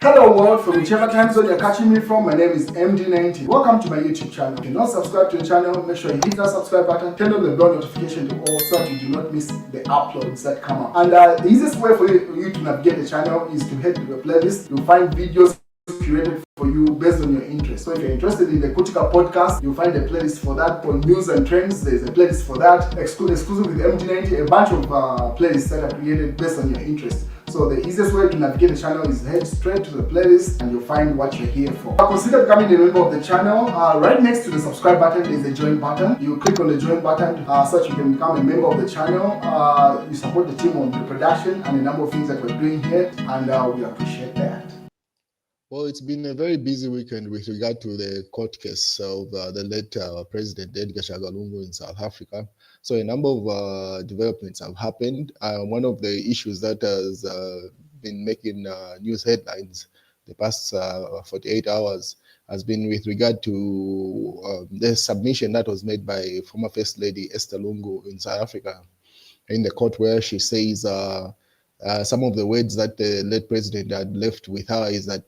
Hello world, from whichever time zone you're catching me from, my name is MD90. Welcome to my YouTube channel. If you're not subscribed to the channel, make sure you hit that subscribe button, turn on the bell notification to all so that you do not miss the uploads that come up. And the easiest way for you to navigate the channel is to head to the playlist. You'll find videos curated for you based on your interest. So if you're interested in the Kutika podcast, you'll find a playlist for that. For news and trends, there's a playlist for that. Exclusive with MD90, a bunch of playlists that are created based on your interest. So the easiest way to navigate the channel is head straight to the playlist and you'll find what you're here for. Consider becoming a member of the channel. Right next to the subscribe button is the join button. You click on the join button so that you can become a member of the channel. You support the team on the production and a number of things that we're doing here, and we appreciate that. Well, it's been a very busy weekend with regard to the court case of the late President Edgar Lungu in South Africa. So a number of developments have happened. One of the issues that has been making news headlines the past 48 hours has been with regard to the submission that was made by former First Lady Esther Lungu in South Africa in the court, where she says some of the words that the late president had left with her is that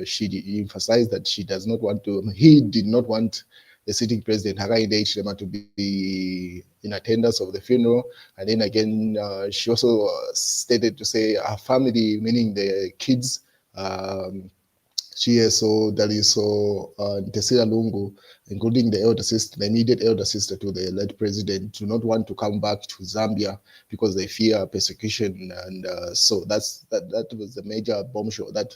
she emphasized that he did not want the sitting president, Hakainde Hichilema, to be in attendance of the funeral. And then again, she also stated to say her family, meaning the kids, Chieso, Daliso, Tesila Lungu, including the elder sister, the immediate elder sister to the late president, do not want to come back to Zambia because they fear persecution. And so that was the major bombshell that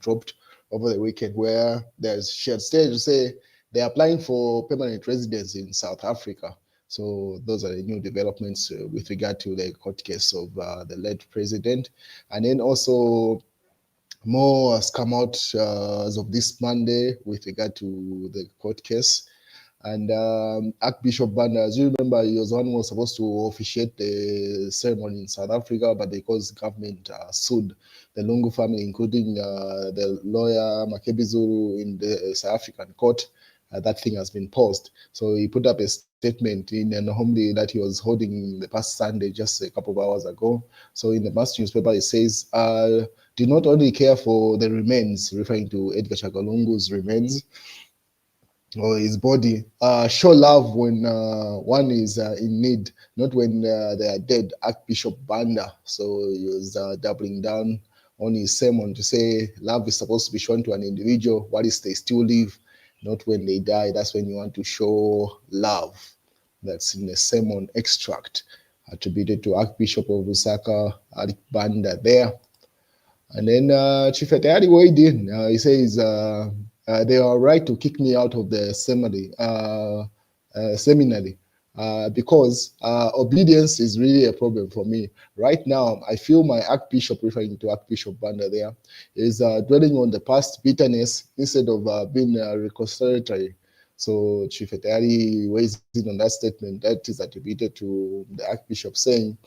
dropped over the weekend, where she had stated to say they're applying for permanent residence in South Africa. So those are the new developments with regard to the court case of the late president. And then also, more has come out as of this Monday with regard to the court case. And Archbishop Banda, as you remember, he was the one who was supposed to officiate the ceremony in South Africa, but because government sued the Lungu family, including the lawyer Makebi Zulu in the South African court, that thing has been paused. So he put up a statement in an homily that he was holding the past Sunday, just a couple of hours ago. So in the Mass newspaper, it says, do not only care for the remains, referring to Edgar Lungu's remains or his body, show love when one is in need, not when they are dead. Archbishop Banda. So he was doubling down on his sermon to say love is supposed to be shown to an individual while they still live, not when they die. That's when you want to show love. That's in the sermon extract attributed to Archbishop of Lusaka, Arch Banda there. And then Chief Tayali weighed in. He says they are right to kick me out of the seminary because obedience is really a problem for me. Right now, I feel my Archbishop, referring to Archbishop Banda there, is dwelling on the past bitterness instead of being reconciliatory. So Chief Tayali weighs in on that statement that is attributed to the Archbishop, saying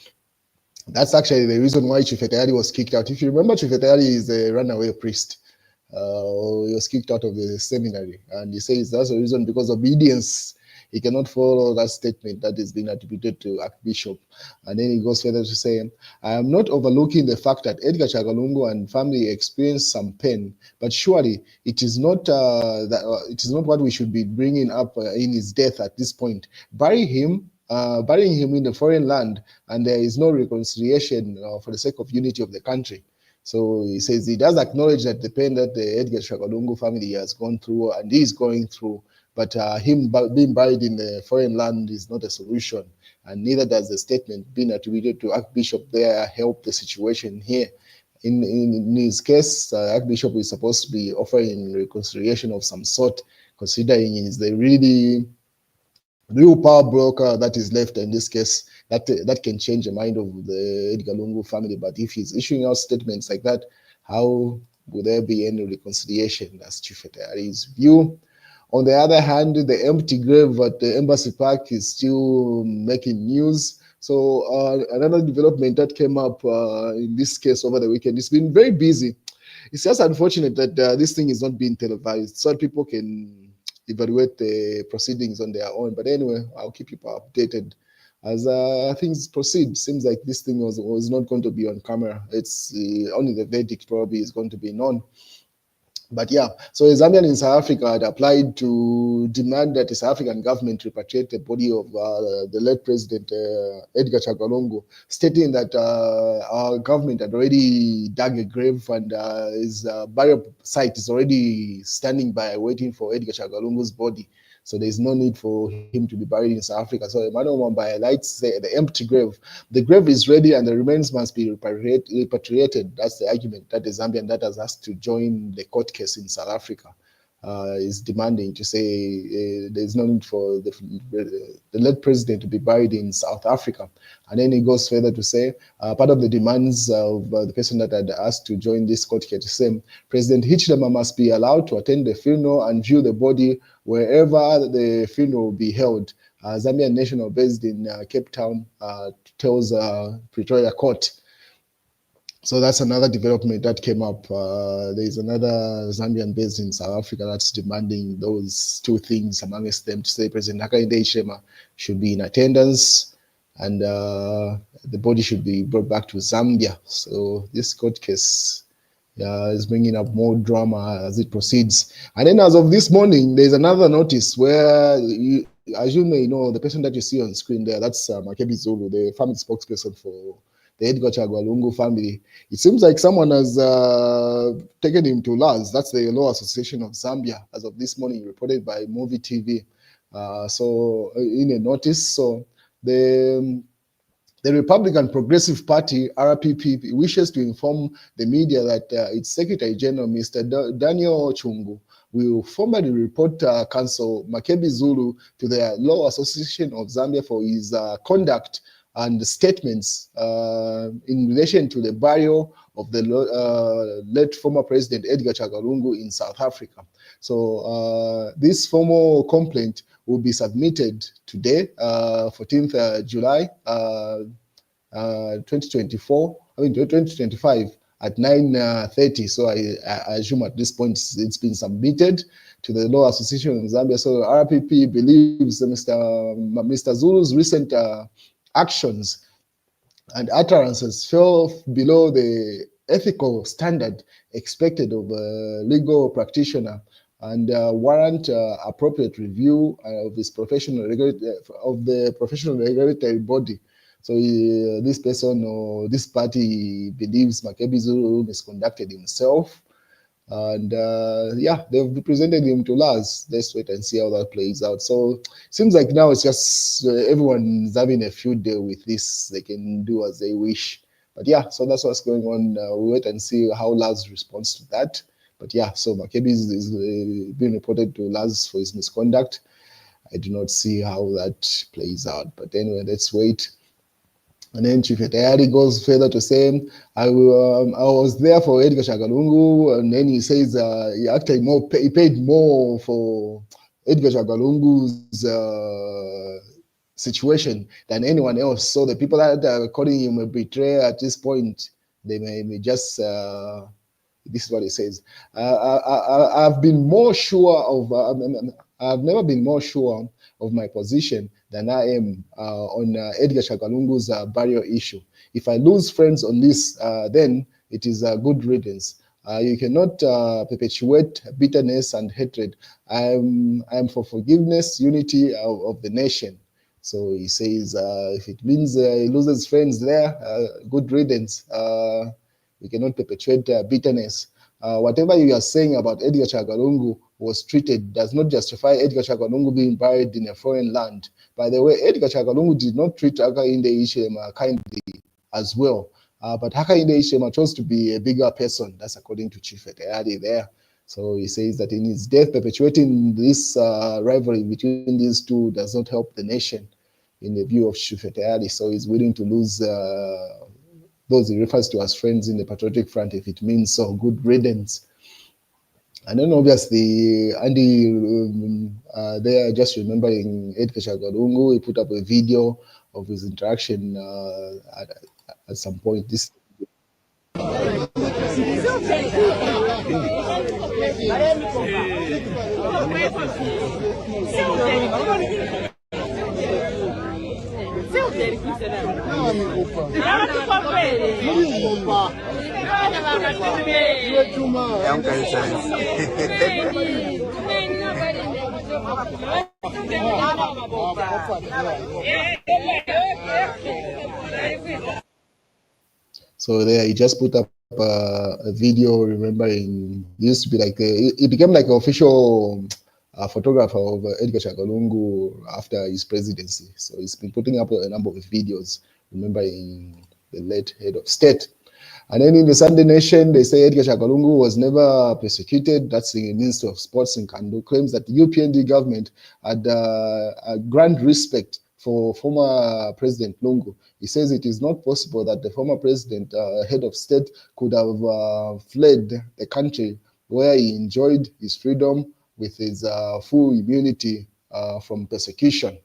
that's actually the reason why Chief Tayali was kicked out. If you remember, Chief Tayali is a runaway priest. He was kicked out of the seminary, and he says that's the reason, because obedience. He cannot follow that statement that is being attributed to Archbishop. And then he goes further to say, I am not overlooking the fact that Edgar Lungu and family experienced some pain, but surely it is not it is not what we should be bringing up in his death at this point. Burying him in the foreign land, and there is no reconciliation for the sake of unity of the country. So he says he does acknowledge that the pain that the Edgar Lungu family has gone through and is going through, but him being buried in the foreign land is not a solution, and neither does the statement being attributed to Archbishop there help the situation here. In his case, Archbishop is supposed to be offering reconciliation of some sort, considering he's the real power broker that is left in this case, that can change the mind of the Edgar Lungu family. But if he's issuing out statements like that, how would there be any reconciliation? That's Chief Tayali's view. On the other hand, the empty grave at the Embassy Park is still making news. So another development that came up in this case over the weekend, it's been very busy. It's just unfortunate that this thing is not being televised so people can evaluate the proceedings on their own. But anyway, I'll keep you updated as things proceed. Seems like this thing was not going to be on camera. It's only the verdict probably is going to be known. But yeah, so a Zambian in South Africa had applied to demand that the South African government repatriate the body of the late President Edgar Chagwa, stating that our government had already dug a grave and his burial site is already standing by waiting for Edgar Chagwa's body. So there's no need for him to be buried in South Africa. So Emmanuel Mumbai lights the empty grave. The grave is ready and the remains must be repatriated. That's the argument that the Zambian that has asked to join the court case in South Africa is demanding, to say there's no need for the late president to be buried in South Africa. And then he goes further to say, part of the demands of the person that had asked to join this court case, to say, President Hichilema must be allowed to attend the funeral and view the body wherever the funeral will be held. Zambian national based in Cape Town tells Pretoria Court. So that's another development that came up. There's another Zambian based in South Africa that's demanding those two things, amongst them to say President Hakainde Hichilema should be in attendance and the body should be brought back to Zambia. So this court case is bringing up more drama as it proceeds. And then as of this morning, there's another notice where, as you may know, the person that you see on screen there, that's Makebi Zulu, the family spokesperson for the Edgar Chagwa Lungu family. It seems like someone has taken him to LAS. That's the Law Association of Zambia, as of this morning, reported by Movie TV. So in a notice, so the Republican Progressive Party, RPP, wishes to inform the media that its Secretary General, Mr. Daniel Chungu, will formally report Council Makebi Zulu to the Law Association of Zambia for his conduct and statements in relation to the burial of the late former President Edgar Chagwa Lungu in South Africa. So this formal complaint will be submitted today, 14th July 2025 at 9:30. So I assume at this point it's been submitted to the Law Association of Zambia. So RPP believes Mr. Zulu's recent actions and utterances fell below the ethical standard expected of a legal practitioner and warrant appropriate review of his professional regulatory body. So this person or this party believes Makebi Zulu misconducted himself. And yeah, they've presented him to LAS. Let's wait and see how that plays out. So it seems like now it's just everyone's having a field day with this. They can do as they wish. But yeah, so that's what's going on. We'll wait and see how LAS responds to that. But yeah, so Makebi is being reported to LAS for his misconduct. I do not see how that plays out. But anyway, let's wait. And then Chief Tayali goes further to say, I was there for Edgar Chagwa Lungu, and then he says he actually he paid more for Edgar Chagwa Lungu's situation than anyone else. So the people that are calling him a betrayer at this point, they may just, this is what he says. I've been more sure of, I've never been more sure of my position than I am on Edgar Chagwa Lungu's burial issue. If I lose friends on this, then it is a good riddance. You cannot perpetuate bitterness and hatred. I'm for forgiveness, unity of the nation. So he says, if it means he loses friends there, good riddance. We cannot perpetuate bitterness. Whatever you are saying about Edgar Chagwa Lungu was treated does not justify Edgar Chagwa Lungu being buried in a foreign land. By the way, Edgar Chagwa Lungu did not treat Hakainde Hichilema kindly as well. But Hakainde Hichilema chose to be a bigger person. That's according to Chief Tayali there. So he says that in his death, perpetuating this rivalry between these two does not help the nation in the view of Chief Tayali. So he's willing to lose those he refers to as friends in the patriotic front if it means so. Good riddance. And then obviously Andy there just remembering Edgar Chagwa Lungu, he put up a video of his interaction at some point. This So there, he just put up a video. Remembering, he used to be like he became like an official photographer of Edgar Lungu after his presidency. So he's been putting up a number of videos remembering the late head of state. And then in the Sunday Nation, they say Edgar Lungu was never persecuted. That's the Minister of Sports in Kando, claims that the UPND government had a grand respect for former President Lungu. He says it is not possible that the former president, head of state, could have fled the country where he enjoyed his freedom with his full immunity from persecution.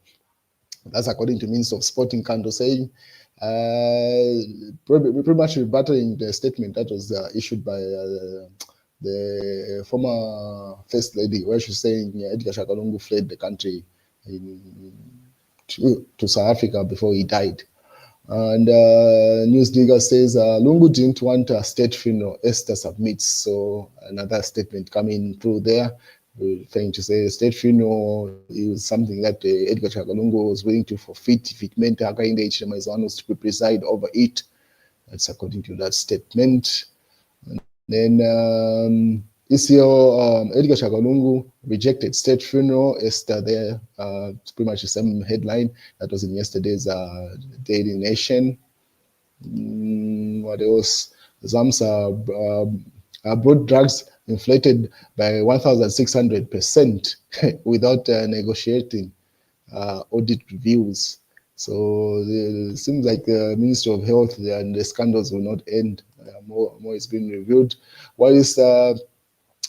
That's according to Minister of Sport in Kando, saying pretty much rebutting the statement that was issued by the former First Lady, where she's saying Edgar Lungu fled the country to South Africa before he died. And Newsdigger says Lungu didn't want a state funeral. Esther submits. So another statement coming through there, referring to say state funeral is something that Edgar Lungu was willing to forfeit if it meant Hakainde Hichilema is one to preside over it. That's according to that statement. And then ECO Edgar Lungu rejected state funeral. Esther there, it's pretty much the same headline that was in yesterday's Daily Nation. What else? Zamsa brought drugs inflated by 1,600% without negotiating audit reviews. So it seems like the Ministry of Health and the scandals will not end. More is being reviewed. What is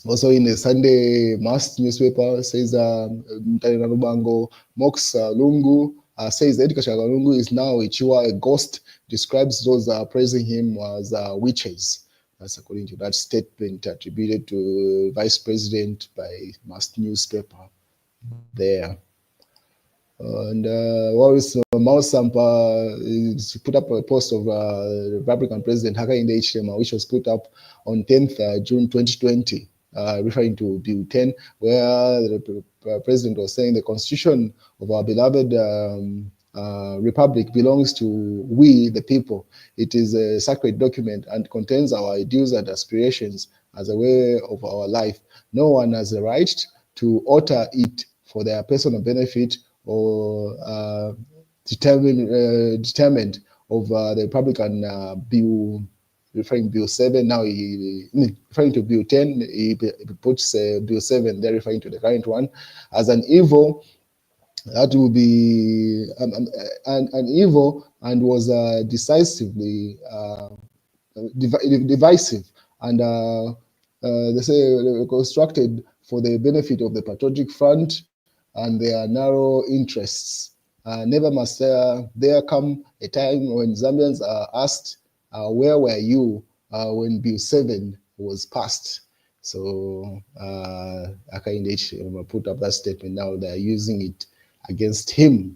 also in the Sunday Mass newspaper says Mtari Rubango mocks Lungu, says Edgar Lungu is now a ghost, describes those praising him as witches. That's according to that statement attributed to Vice President by Mass newspaper there. And what is Mausampa put up a post of Republican President Hakainde Hichilema, which was put up on 10th June 2020. Referring to Bill 10, where the president was saying the constitution of our beloved republic belongs to we, the people. It is a sacred document and contains our ideals and aspirations as a way of our life. No one has the right to alter it for their personal benefit or determined of the Republican Bill. Referring Bill 7, now referring to Bill 10, he puts Bill 7 there, referring to the current one, as an evil that will be an evil and was decisively divisive and they say constructed for the benefit of the Patriotic Front and their narrow interests. Never must there come a time when Zambians are asked, where were you when Bill 7 was passed? So Hakainde Hichilema put up that statement. Now they're using it against him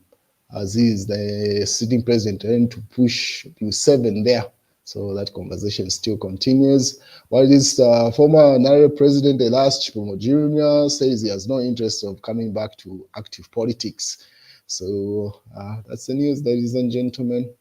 as he is the sitting president, trying to push Bill 7 there. So that conversation still continues. While this former Nairobi president, Elias Chipomojirinya, says he has no interest of coming back to active politics. So that's the news, ladies and gentlemen.